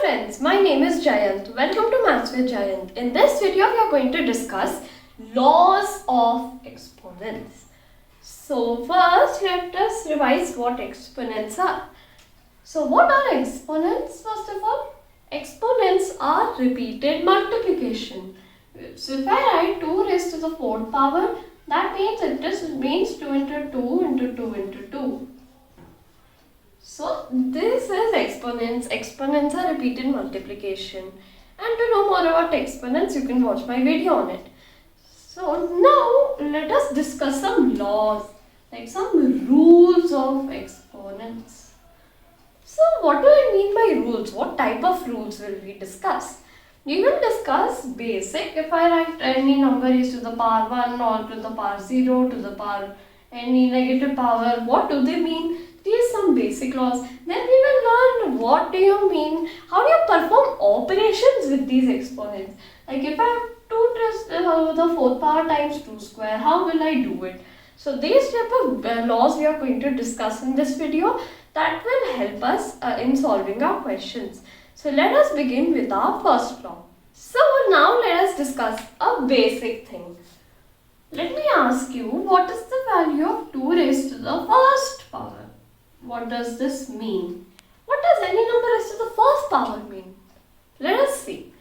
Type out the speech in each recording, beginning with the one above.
friends, my name is Jayant. Welcome to Maths with Jayant. In this video, we are going to discuss laws of exponents. So first, let us revise what exponents are. So what are exponents? First of all, exponents are repeated multiplication. So if I write 2 raised to the 4th power, that means 2 into 2 into 2 into 2. So this is exponents. Exponents are repeated multiplication. And to know more about exponents, you can watch my video on it. So now let us discuss some laws, like some rules of exponents. So what do I mean by rules? What type of rules will we discuss? We will discuss basic. If I write any number is to the power 1 or to the power 0 to the power any negative power, what do they mean? These are some basic laws. Then we will learn what do you mean, how do you perform operations with these exponents. Like if I have 2 to the 4th power times 2 square, how will I do it? So these type of laws we are going to discuss in this video that will help us in solving our questions. So let us begin with our first law. So now let us discuss a basic thing. Let me ask you, what is the value of 2 raised to the 1st power? What does this mean? What does any number raised to the 1st power mean? Let us see.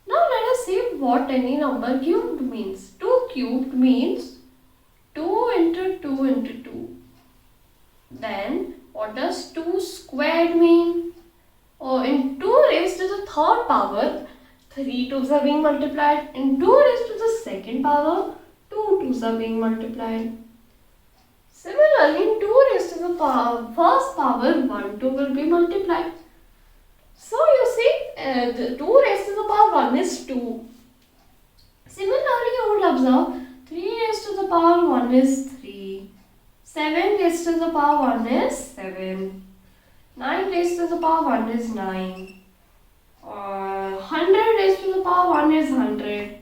Now let us see what any number cubed means. 2 cubed means 2 into 2 into 2. Then what does 2 squared mean? Oh, in 2 raised to the 3rd power, 3 2's are being multiplied. In 2 raised to the 2nd power, 2 2's are being multiplied. Similarly, in 2 raised to the 1st power, 1 2 will be multiplied. So you see, the 2 raised to the power 1 is 2. Similarly, you would observe 3 raised to the power 1 is 3. 7 raised to the power 1 is 7. 9 raised to the power 1 is 9. 100 raised to the power 1 is 100.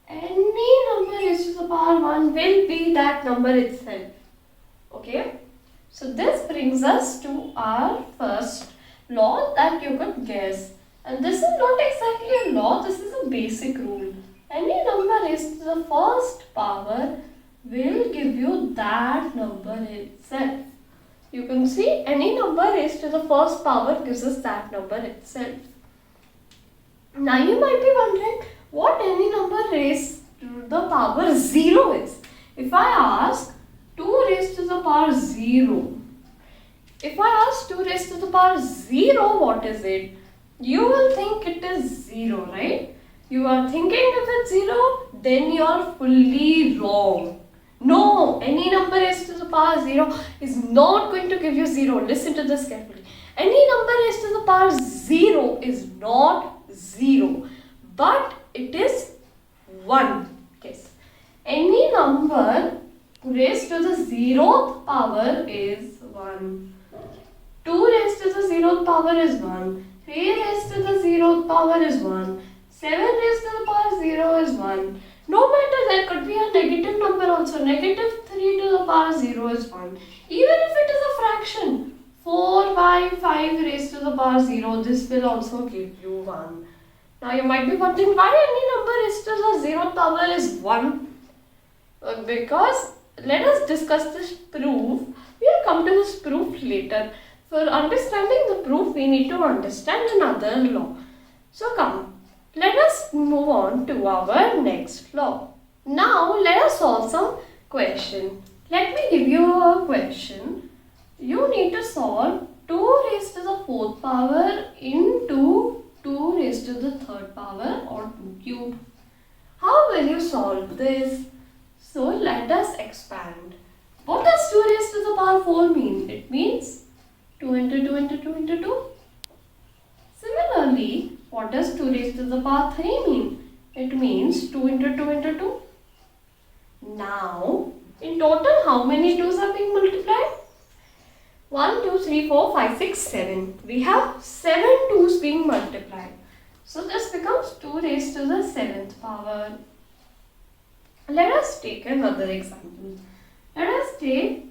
Any number raised to the power 1 will be that number itself. Okay, so this brings us to our first law that you could guess. And this is not exactly a law, this is a basic rule. Any number raised to the 1st power will give you that number itself. You can see any number raised to the 1st power gives us that number itself. Now you might be wondering what any number raised to the power 0 is. If I ask 2 raised to the power 0. If I ask 2 raised to the power 0, what is it? You will think it is 0, right? You are thinking if it's 0, then you are fully wrong. No, any number raised to the power 0 is not going to give you 0. Listen to this carefully. Any number raised to the power 0 is not 0, but it is 1. Yes. Any number raised to the 0th power is 1. 2 raised to the 0th power is 1. 3 raised to the 0th power is 1. 7 raised to the power 0 is 1. No matter, there could be a negative number also. Negative 3 to the power 0 is 1. Even if it is a fraction, 4 by 5 raised to the power 0, this will also give you 1. Now you might be wondering why any number raised to the 0th power is 1. Because let us discuss this proof. We will come to this proof later. For understanding the proof, we need to understand another law. So come, let us move on to our next law. Now let us solve some question. Let me give you a question. You need to solve 2 raised to the 4th power into 2 raised to the 3rd power or 2 cubed. How will you solve this? So let us expand. What does 2 raised to the power 4 mean? It means 2 into 2 into 2 into 2. Similarly, what does 2 raised to the power 3 mean? It means 2 into 2 into 2. Now, in total, how many 2's are being multiplied? 1, 2, 3, 4, 5, 6, 7. We have 7 2's being multiplied. So this becomes 2 raised to the 7th power. Let us take another example. Let us take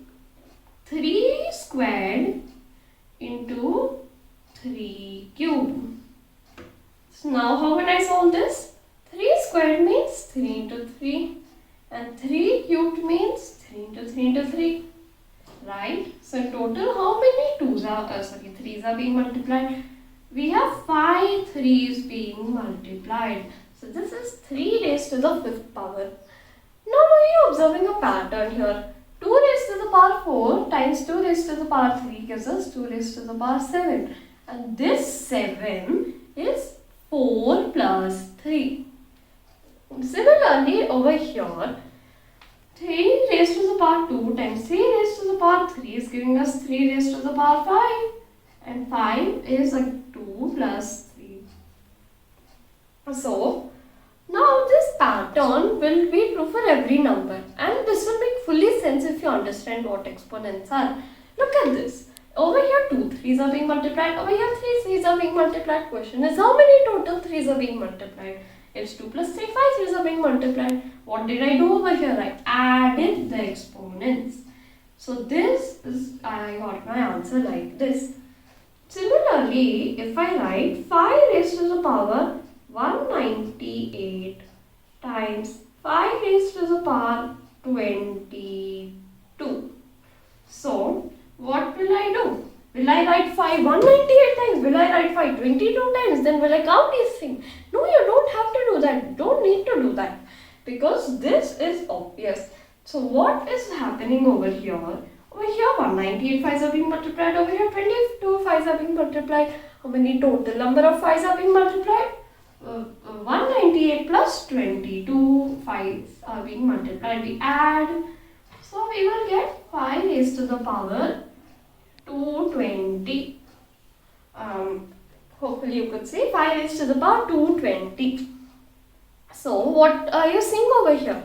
3 squared into 3 cubed. So now how can I solve this? 3 squared means 3 into 3 and 3 cubed means 3 into 3 into 3. Right? So in total how many 3's are being multiplied? We have 5 3's being multiplied. So this is 3 raised to the 5th power. Now we are observing a pattern here. 2 raised to the power 4 times 2 raised to the power 3 gives us 2 raised to the power 7. And this 7 is 4 plus 3. Similarly over here, 3 raised to the power 2 times 3 raised to the power 3 is giving us 3 raised to the power 5. And 5 is a 2 plus 3. So, now this pattern will be true for every number. And this will make fully sense if you understand what exponents are. Look at this. Over here 2 3's are being multiplied. Over here 3 3's are being multiplied. Question is how many total 3's are being multiplied? It's 2 plus 3, 5 3's are being multiplied. What did I do over here? I added the exponents. So this is, I got my answer like this. Similarly, if I write 5 raised to the power 198 times 5 raised to the power 22. So, what will I do? Will I write 5 198 times? Will I write 5 22 times? Then will I count these things? No, you don't have to do that. Don't need to do that. Because this is obvious. So what is happening over here? Over here 198 5's are being multiplied. Over here 22 5's are being multiplied. How many total number of 5's are being multiplied? 198 plus 22 5's are being multiplied. We add. So we will get 5 raised to the power 220. Hopefully you could say 5 raised to the power 220. So what are you seeing over here?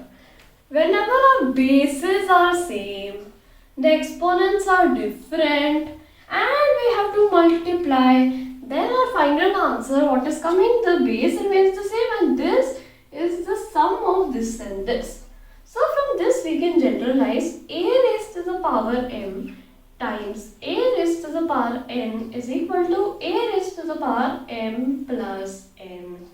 Whenever our bases are same, the exponents are different and we have to multiply, then our final answer, what is coming? The base remains the same and this is the sum of this and this. So from this we can generalize a raised to the power m times a raised to the power n is equal to a raised to the power m plus n.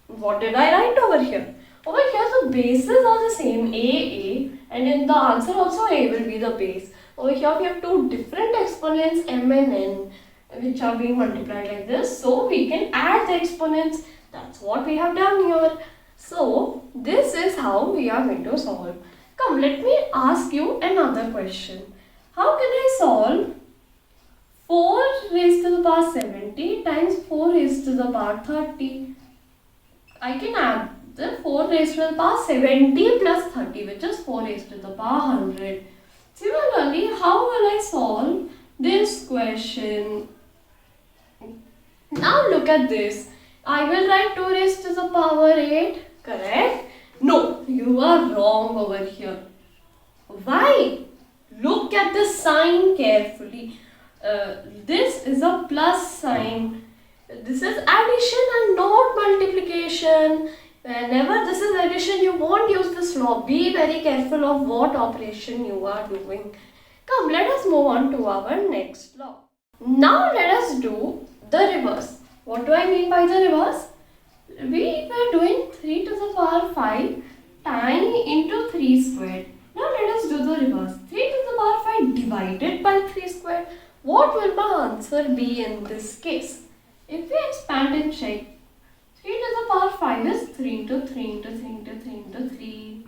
What did I write over here? Over here the bases are the same a, and in the answer also a will be the base. Over here we have two different exponents m and n which are being multiplied like this. So we can add the exponents. That's what we have done here. So this is how we are going to solve. Come, let me ask you another question. How can I solve 4 raised to the power 70 times 4 raised to the power 30? I can add the 4 raised to the power 70 plus 30, which is 4 raised to the power 100. Similarly, how will I solve this question? Now look at this. I will write 2 raised to the power 8, correct? No, you are wrong over here. Why? Look at the sign carefully. This is a plus sign. This is addition and not multiplication. Whenever this is addition, you won't use this law. Be very careful of what operation you are doing. Come, let us move on to our next law. Now let us do the reverse. What do I mean by the reverse? We were doing 3 to the power 5 times into 3 squared. Now let us do the reverse. 3 to the power 5 divided by 3 squared. What will my answer be in this case? If we expand and check, 3 to the power 5 is 3 into 3 into 3 into 3 into 3.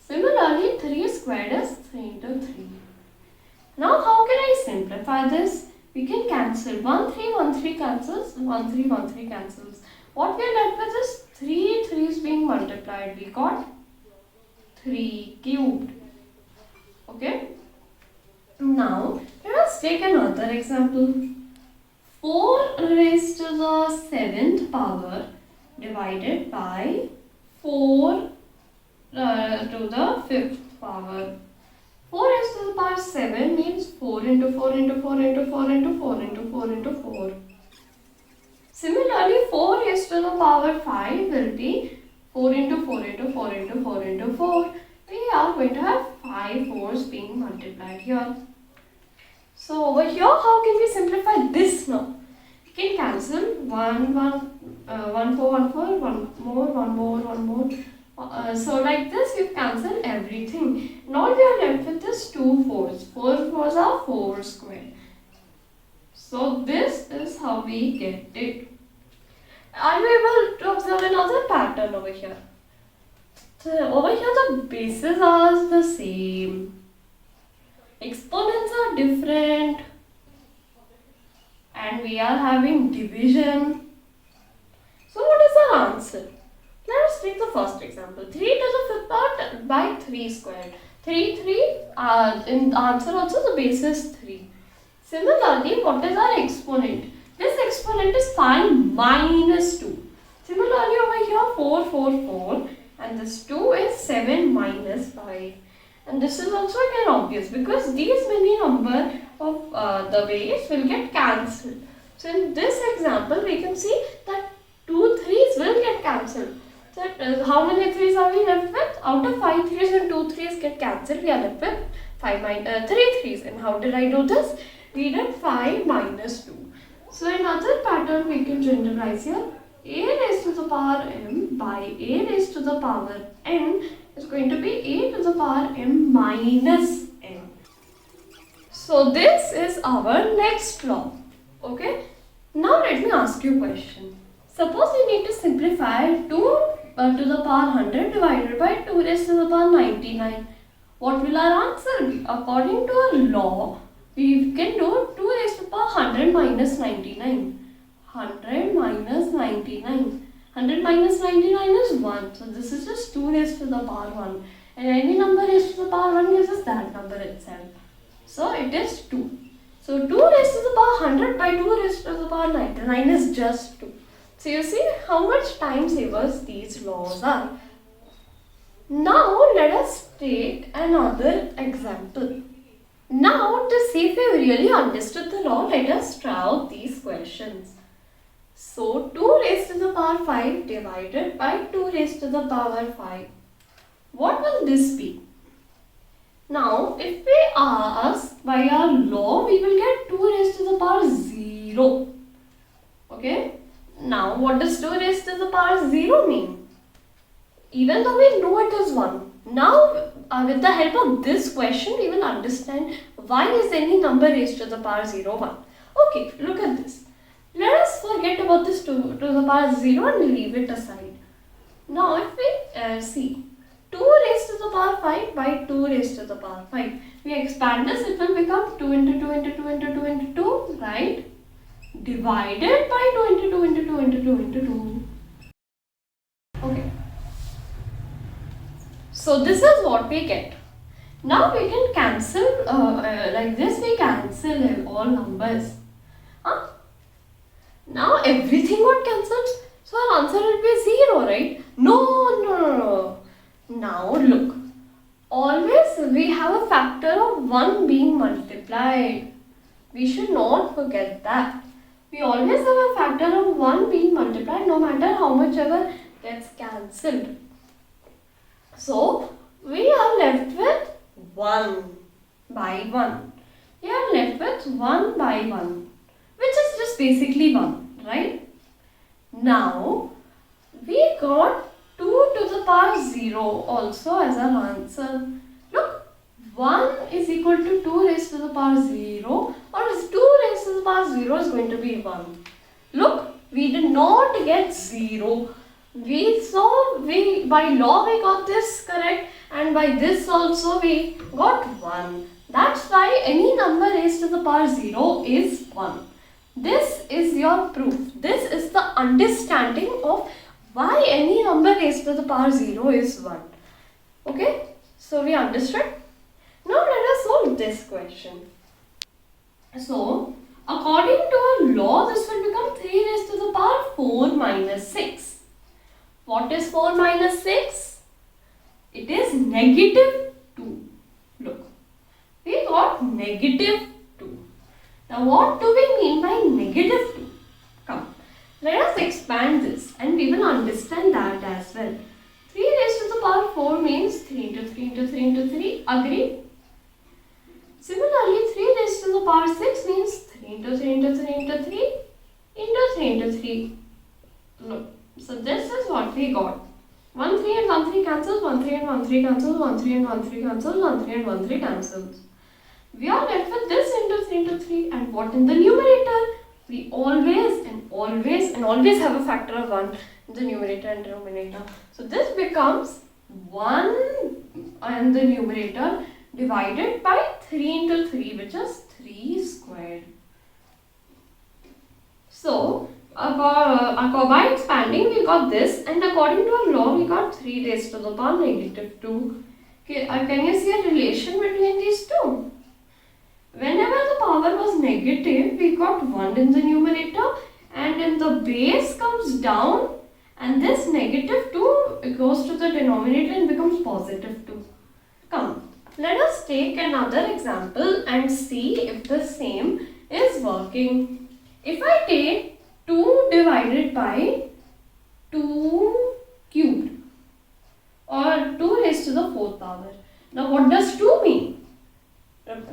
Similarly, 3 squared is 3 into 3. Now how can I simplify this? We can cancel 1 3 cancels, 1 3 cancels. What we are left with is 3 3's being multiplied. We got 3 cubed. Okay. Now let us take another example. 4 raised to the 7th power divided by 4 to the 5th power. 4 raised to the power 7 means 4 into 4 into 4 into 4 into 4 into 4 into 4. Similarly, 4 raised to the power 5 will be 4 into 4 into 4 into 4 into 4. We are going to have 5 4's being multiplied here. So over here, how can we simplify this now? We can cancel 1, 1, 4, 1, 4, 1 more, 1 more, 1 more. So like this, you cancel everything. Now we are left with this 2 4s. 4 4s are 4 square. So this is how we get it. Are you able to observe another pattern over here? So over here the bases are the same. Exponents are different. And we are having division. So what is our answer? Let us take the first example. 3 to the 5th power by 3 squared. 3, 3, in the answer also the base is 3. Similarly, what is our exponent? This exponent is 5 minus 2. Similarly, over here 4, 4, 4 and this 2 is 7 minus 5. And this is also again obvious because these many number of the base will get cancelled. So in this example, we can see that 2 3's will get cancelled. So how many 3's are we left with? Out of 5 3's and 2 3's get cancelled, we are left with 3 3's. And how did I do this? We did 5 minus 2. So another pattern we can generalize here. A raised to the power m by a raised to the power n is going to be a to the power m minus n. So this is our next law. Okay. Now let me ask you a question. Suppose we need to simplify 2 to the power 100 divided by 2 raised to the power 99. What will our answer be? According to our law, we can do 2 raised to the power 100 minus 99. 100 minus 99. 100 minus 99 is 1. So this is just 2 raised to the power 1. And any number raised to the power 1 gives us that number itself. So it is 2. So 2 raised to the power 100 by 2 raised to the power 99 is just 2. So you see how much time savers these laws are. Now let us take another example. Now to see if we really understood the law, let us try out these questions. So 2 raised to the power 5 divided by 2 raised to the power 5. What will this be? Now if we ask by our law, we will get 2 raised to the power 0. Okay. Now what does 2 raised to the power 0 mean? Even though we know it is 1. Now with the help of this question, we will understand why is any number raised to the power 0 1. Okay, look at this. Let us forget about this 2 to the power 0 and leave it aside. Now if we see 2 raised to the power 5 by 2 raised to the power 5. We expand this, it will become 2 into 2 into 2 into 2 into 2, right? Divided by 2 into 2 into 2 into 2 into 2. Okay. So this is what we get. Now we can cancel, like this we cancel all numbers. Huh? Now everything got cancelled. So our answer will be 0, right? No. Now look. Always we have a factor of 1 being multiplied. We should not forget that. We always have a factor of 1 being multiplied no matter how much ever gets cancelled. So we are left with 1 by 1. We are left with 1 by 1, which is just basically 1, right? Now we got 2 to the power 0 also as our answer. Look, 1 is equal to 2 raised to the power 0, or is 2 raised to the power 0 is going to be 1. Look, we did not get 0. By law we got this correct, and by this also we got 1. That's why any number raised to the power 0 is 1. This is your proof. This is the understanding of why any number raised to the power 0 is 1. Okay, so we understood. Now let us solve this question. So according to our law, this will become 3 raised to the power 4 minus 6. What is 4 minus 6? It is negative 2. Look, we got negative 2. Now what do we mean by negative 2? Come, let us expand this and we will understand that as well. 3 raised to the power 4 means 3 into 3 into 3 into 3. Agree? Similarly, 3 raised to the power 6 means 3 into 3 into 3 into 3. into 3 into 3. Look, so this is what we got. 1 3 and 1 3 cancels, 1 3 and 1 3 cancels, 1 3 and 1 3 cancels, 1 3 and 1 3 cancels. We are left with this into 3 into 3, and what in the numerator? We always have a factor of 1 in the numerator and denominator. So this becomes 1 in the numerator divided by 3 into 3, which is 3 squared. So by expanding we got this, and according to our law we got 3 raised to the power negative 2. Okay, can you see a relation between these two? Whenever the power was negative, we got 1 in the numerator, and in the base comes down, and this negative 2 goes to the denominator and becomes positive 2. Come, let us take another example and see if the same is working. If I take 2 divided by 2 cubed, or 2 raised to the 4th power. Now what does 2 mean?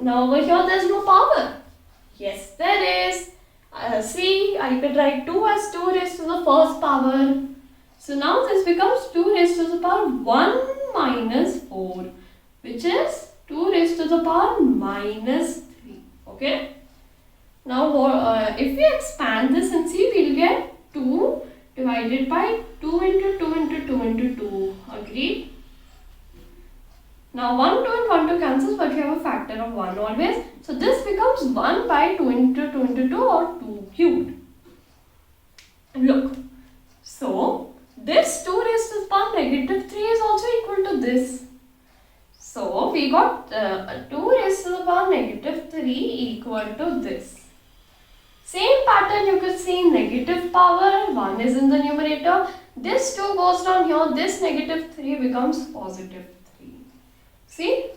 Now over here there is no power. Yes, there is. See, I could write 2 as 2 raised to the 1st power. So now this becomes 2 raised to the power 1 minus 4, which is 2 raised to the power minus 3. Okay. Now if we expand this and see, we will get 2 divided by 2 into 2 into 2 into 2. Agreed? Now 1, 2 and 1, 2 cancels, but we have a factor of 1 always. So this becomes 1 by 2 into 2 into 2, or 2 cubed. Look. So this 2 raised to the power negative 3 is also equal to this. So we got 2 raised to the power negative 3 equal to this. Same pattern you could see in negative power, 1 is in the numerator. This 2 goes down here, this negative 3 becomes positive 3. See?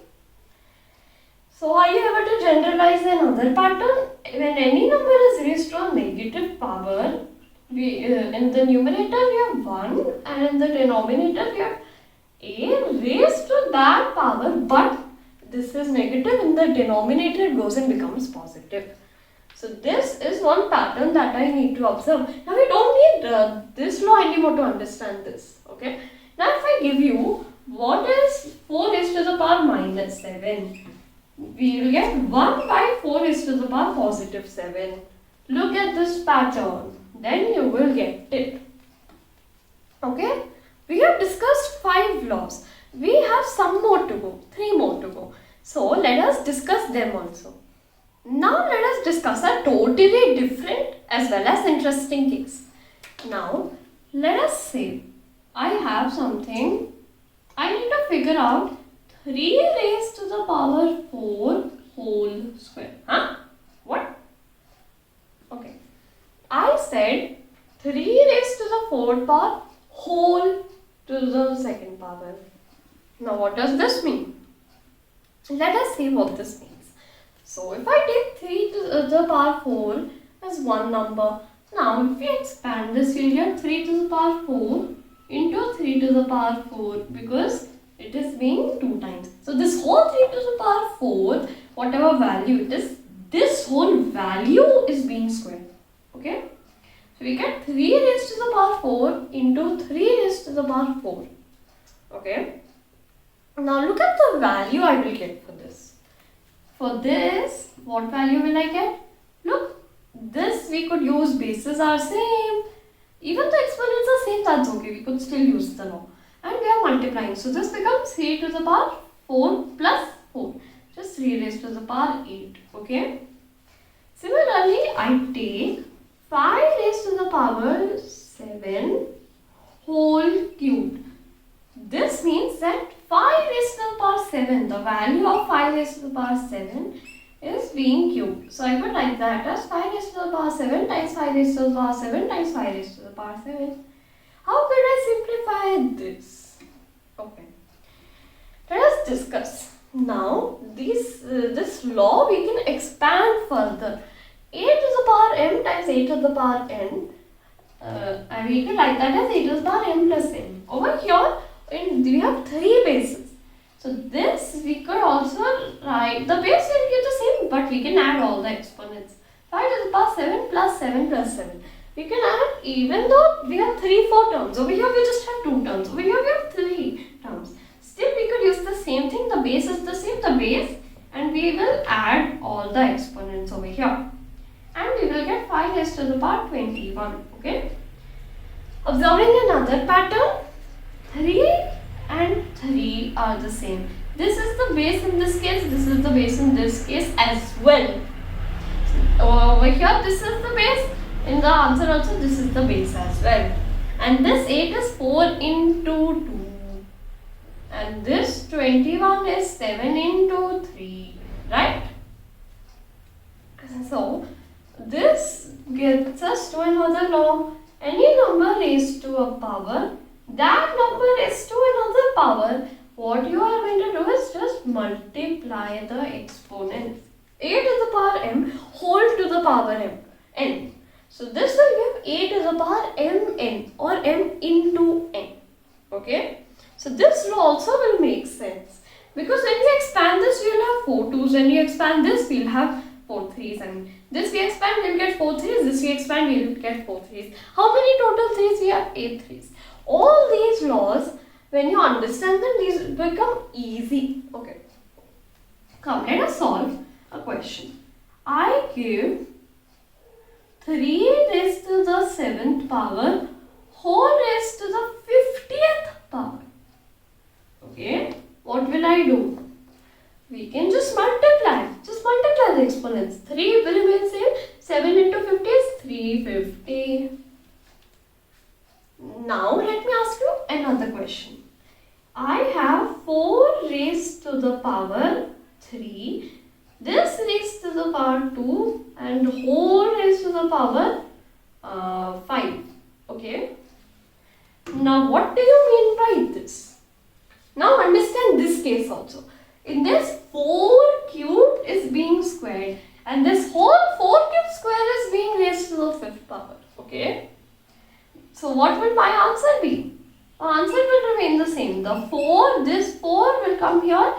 So are you able to generalize another pattern? When any number is raised to a negative power, in the numerator we have 1, and in the denominator we have a raised to that power, but this is negative, in the denominator it goes and becomes positive. So this is one pattern that I need to observe. Now we don't need this law anymore to understand this. Okay. Now if I give you what is 4 raised to the power minus 7, we will get 1 by 4 raised to the power positive 7. Look at this pattern. Then you will get it. Okay. We have discussed 5 laws. We have some more to go. 3 more to go. So let us discuss them also. Now let us discuss a totally different as well as interesting case. Now let us say I have something. I need to figure out 3 raised to the power 4 whole square. Huh? What? Okay. I said 3 raised to the 4th power whole to the 2nd power. Now what does this mean? Let us see what this means. So if I take 3 to the power 4 as one number, now if we expand this, we will get 3 to the power 4 into 3 to the power 4, because it is being 2 times. So this whole 3 to the power 4, whatever value it is, this whole value is being squared. Okay. So we get 3 raised to the power 4 into 3 raised to the power 4. Okay. Now look at the value I will get for this. For this, what value will I get? Look, this we could use, bases are same. Even the exponents are same, that's okay. We could still use the law. And we are multiplying. So this becomes 3 to the power 4 plus 4. Just 3 raised to the power 8. Okay. Similarly, I take 5 raised to the power 7 whole cubed. This means that 5 raised to the power 7, the value of 5 raised to the power 7 is being cubed. So I could write that as 5 raised to the power 7 times 5 raised to the power 7 times 5 raised to the power 7. How could I simplify this? Okay. Let us discuss. Now, this law we can expand further. A to the power m times a to the power n. And we can write that as a to the power m plus n. Over here, we have 3 bases. So this we could also write, the base will be the same, but we can add all the exponents. 5 to the power 7 plus 7 plus 7. We can add, even though we have 4 terms. Over here we just have 2 terms. Over here we have 3 terms. Still we could use the same thing. The base is the same, the base, and we will add all the exponents over here. And we will get 5 raised to the power 21. Okay. Observing another pattern, 3 and 3 are the same. This is the base in this case, this is the base in this case as well. Over here this is the base, in the answer also this is the base as well. And this 8 is 4 into 2. And this 21 is 7 into 3. Right? So this gets us to another law. Any number raised to a power, that number raised to another power, what you are going to do is just multiply the exponents. A to the power m whole to the power n. So this will give a to the power mn or m into n. Okay. So this law also will make sense. Because when we expand this, we will have 4 2's. When we expand this, we will have 4 3's. And this we expand, we will get 4 3's. This we expand, we will get 4 3's. How many total 3's? We have 8 3's. All these laws, when you understand them, these become easy. Okay. Come, let us solve a question. I give 3 raised to the 7th power whole raised to the 50th power. Okay. What will I do? We can just multiply. Just multiply the exponents. 3 will remain same. 7 into 50 is 350. Now let me ask you another question. I have 4 raised to the power 3. This raised to the power 2 and whole raised to the power 5. Okay. Now what do you mean by this? Now understand this case also. In this 4 cubed is being squared and this whole 4 cubed square is being raised to the 5th power. Okay. So what will my answer be? My answer will remain the same. This 4 will come here.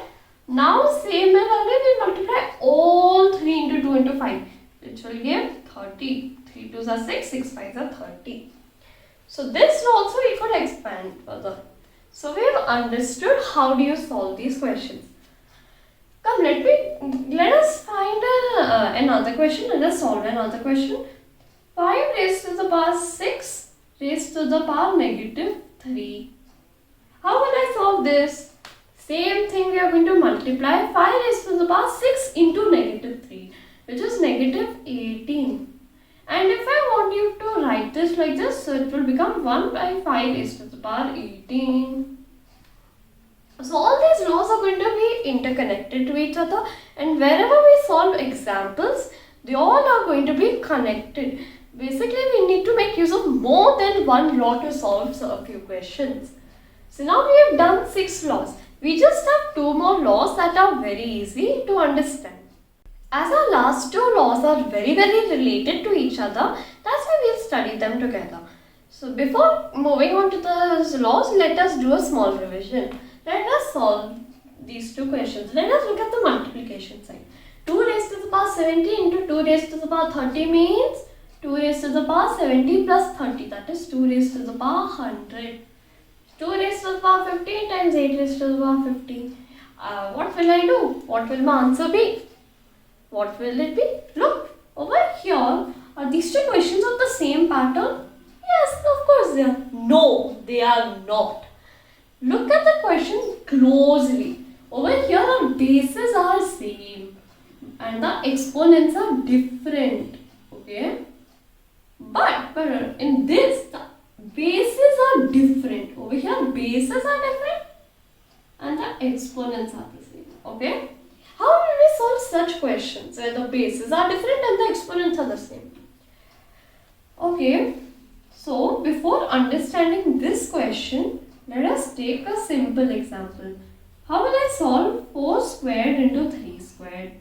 Now same as earlier, we multiply all 3 into 2 into 5, which will give 30. 3 2's are 6, 6 5's are 30. So this also we could expand further. So we have understood how do you solve these questions. Come, let us find another question. Let us solve another question. 5 raised to the power 6 raised to the power negative 3. How will I solve this? Same thing, we are going to multiply 5 raised to the power 6 into negative 3, which is negative 18. And if I want you to write this like this, so it will become 1 by 5 raised to the power 18. So all these laws are going to be interconnected to each other, and wherever we solve examples, they all are going to be connected. Basically, we need to make use of more than one law to solve a few questions. So now we have done 6 laws. We just have 2 more laws that are very easy to understand. As our last 2 laws are very related to each other, that's why we'll study them together. So before moving on to the laws, let us do a small revision. Let us solve these 2 questions. Let us look at the multiplication side. 2 raised to the power 70 into 2 raised to the power 30 means 2 raised to the power 70 plus 30, that is 2 raised to the power 100. 2 raised to the power 15 times 8 raised to the power 50. What will I do? What will my answer be? What will it be? Look, over here, are these 2 questions of the same pattern? Yes, of course they are. No, they are not. Look at the question closely. Over here, our bases are same and the exponents are different. Okay? But in this, the bases are different. Over here, bases are different and the exponents are the same. Okay? How will we solve such questions where the bases are different and the exponents are the same? Okay, so before understanding this question, let us take a simple example. How will I solve 4 squared into 3 squared?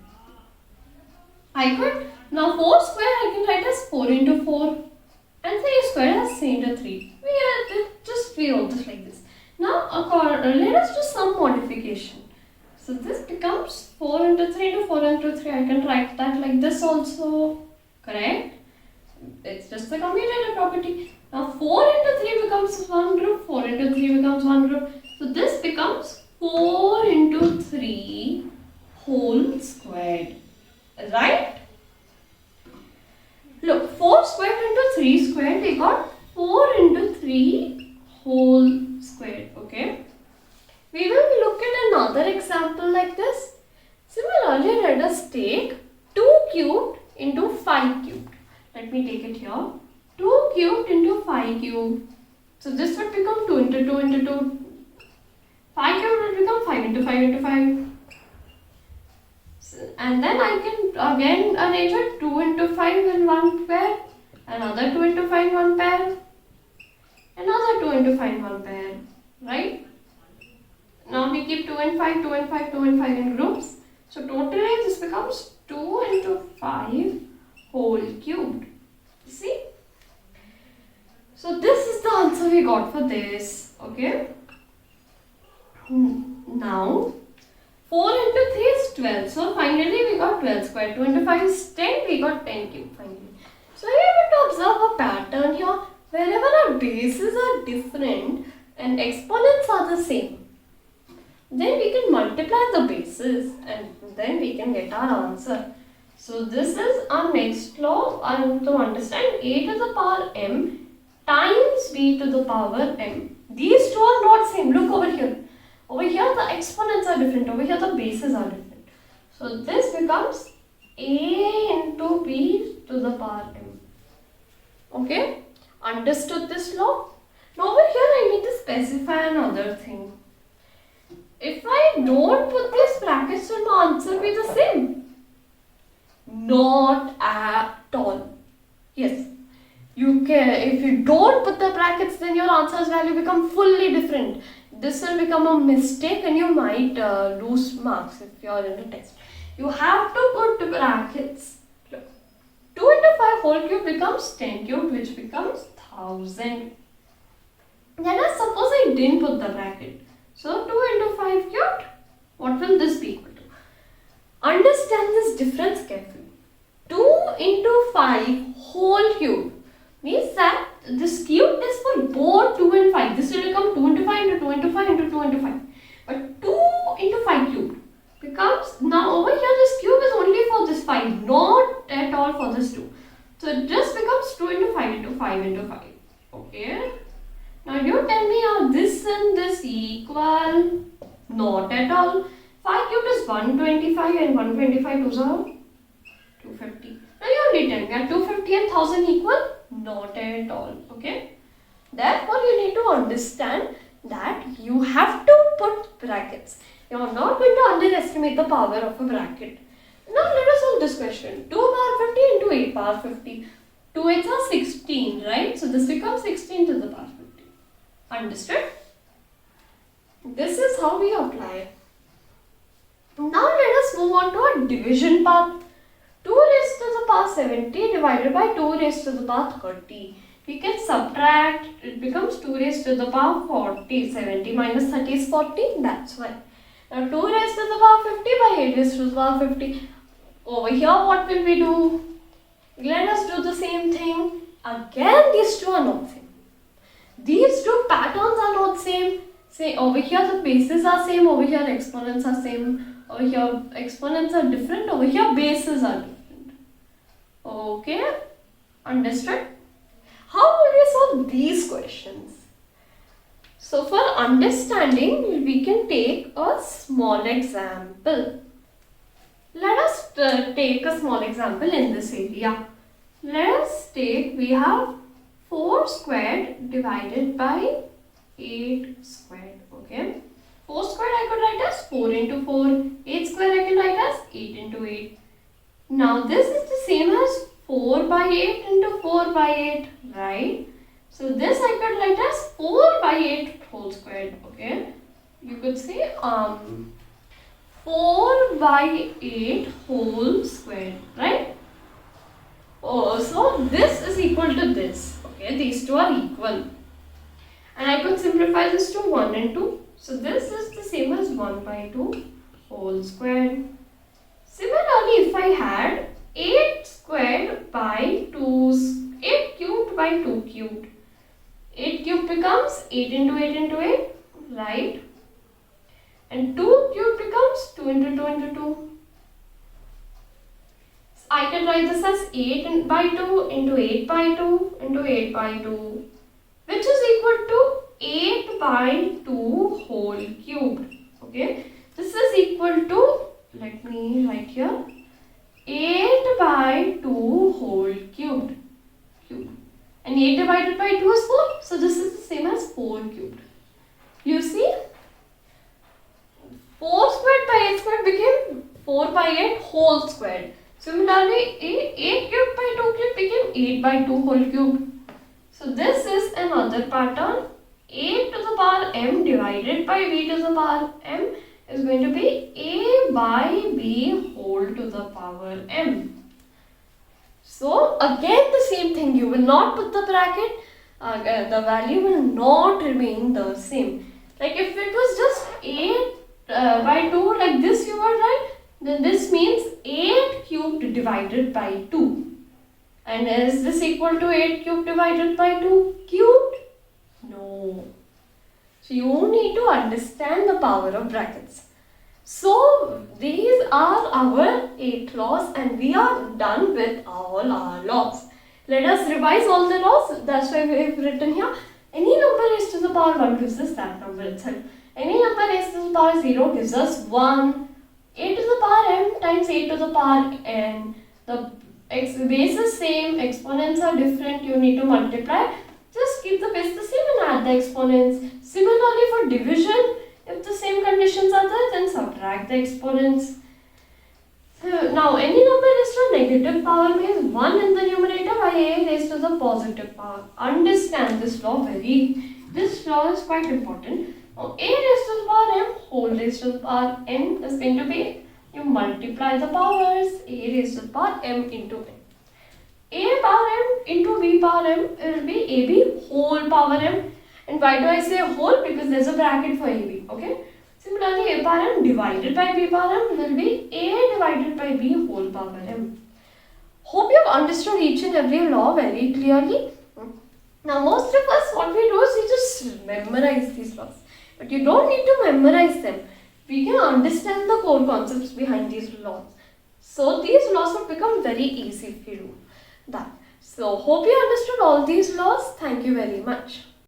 Now 4 squared I can write as 4 into 4 and 3 squared as 3 into 3. We wrote this like this. Now let us do some modification. So this becomes 4 into 3 into 4 into 3. I can write that like this also. Correct? It's just the commutative property. Now 4 into 3 becomes one group, 4 into 3 becomes one group. So this becomes 4 into 3 whole squared. Right? Look, 4 squared into 3 squared, we got 4 into 3 whole squared. Okay? We will look at another example like this. Similarly, let us take 2 cubed into 5 cubed. Let me take it here. 2 cubed into 5 cubed. So this would become 2 into 2 into 2. 5 cubed would become 5 into 5 into 5. And then I can again arrange it 2 into 5 in one pair. Another 2 into 5 in one pair. Another 2 into 5 in one pair. Right? Now we keep 2 and 5, 2 and 5, 2 and 5 in groups. So totally this becomes 2 into 5 whole cubed. See? So this is the answer we got for this. Okay? Now 4 into 3 is 12. So finally we got 12 squared. 2 into 5 is 10. We got 10 cubed finally. So we are able to observe a pattern here. Wherever our bases are different and exponents are the same, then we can multiply the bases and then we can get our answer. So this is our next law to understand. A to the power m times b to the power m. These two are not same. Look over here. Over here the exponents are different. Over here the bases are different. So this becomes a into b to the power m. Okay? Understood this law? Now over here I need to specify another thing. If I don't put these brackets, will my answer be the same? Not at all. Yes. You can, if you don't put the brackets, then your answer's value become fully different. This will become a mistake and you might lose marks if you are in a test. You have to put the brackets. Look, 2 into 5 whole cube becomes 10 cubed, which becomes 1000. Let us suppose I didn't put the bracket. So 2 into 5 cubed, what will this be equal to? Understand this difference carefully. 2 into 5 whole cube means that this cube is for both 2 and 5. This will become 2 into 5 into 2 into 5 into 2 into 5. But 2 into 5 cubed becomes, now over here this cube is only for this 5, not at all for this 2. So it just becomes 2 into 5 into 5 into 5. Okay. Now you tell me, are this and this equal? Not at all. 5 cubed is 125 and 125 2s are 250. Now you only tell me, are 250 and 1000 equal? Not at all. Okay. Therefore you need to understand that you have to put brackets. You are not going to underestimate the power of a bracket. Now let us solve this question. 2 power 50 into 8 power 50. 2 8s are 16, right? So this becomes 16 to the power 50. Understood? This is how we apply it. Now let us move on to our division part. 2 raised to the power 70 divided by 2 raised to the power 30. We can subtract, it becomes 2 raised to the power 40. 70 minus 30 is 40, that's why. Now 2 raised to the power 50 by 8 raised to the power 50. Over here what will we do? Let us do the same thing. Again these two are not same. These two patterns are not same. Say over here the bases are same, over here exponents are same, over here exponents are different, over here bases are different. Okay, understood? How will we solve these questions? So for understanding, we can take a small example. Let us take a small example in this area. Let us take, we have 4 squared divided by 8 squared. Okay. 4 squared I could write as 4 into 4. 8 squared I can write as 8 into 8. Now this is the same as 4 by 8 into 4 by 8, right? So this I could write as 4 by 8 whole squared. Okay. You could say 4 by 8 whole squared, right? Oh, so this is equal to this. Okay, these two are equal. And I could simplify this to 1 and 2. So this is the same as 1 by 2 whole squared. Similarly, if I had 8 squared by 2, 8 cubed by 2 cubed. 8 cubed becomes 8 into 8 into 8, right? And 2 cubed becomes 2 into 2 into 2. So I can write this as 8 by 2 into 8 by 2 into 8 by 2, which is equal to 8 by 2 whole cubed. Okay, this is equal to, let me write here, 8 by 2 whole cubed. And 8 divided by 2 is 4. So this is the same as 4 cubed. You see, 4 squared by 8 squared became 4 by 8 whole squared. Similarly, 8 cubed by 2 cubed became 8 by 2 whole cubed. So this is another pattern. A to the power m divided by b to the power m is going to be a by b whole to the power m. So again the same thing, you will not put the bracket, the value will not remain the same. Like if it was just 8 by 2 like this you were right, then this means 8 cubed divided by 2. And is this equal to 8 cubed divided by 2 cubed? No. So you need to understand the power of brackets. So these are our 8 laws and we are done with all our laws. Let us revise all the laws. That's why we have written here. Any number raised to the power 1 gives us that number itself. Any number raised to the power 0 gives us 1. A to the power m times a to the power n. The base is same, exponents are different, you need to multiply. Just keep the base the same and add the exponents. Similarly for division, if the same conditions are there, then subtract the exponents. So now any number raised to a negative power means 1 in the numerator by a raised to the positive power. Understand this law this law is quite important. Now a raised to the power m whole raised to the power n is going to be, you multiply the powers, a raised to the power m into n. A power m into b power m will be ab whole power m. And why do I say whole? Because there's a bracket for ab. Okay. Similarly, a power m divided by b power m will be a divided by b whole power m. Hope you have understood each and every law very clearly. Now, most of us, what we do is we just memorize these laws. But you don't need to memorize them. We can understand the core concepts behind these laws. So, these laws will become very easy if you do that. So, hope you understood all these laws. Thank you very much.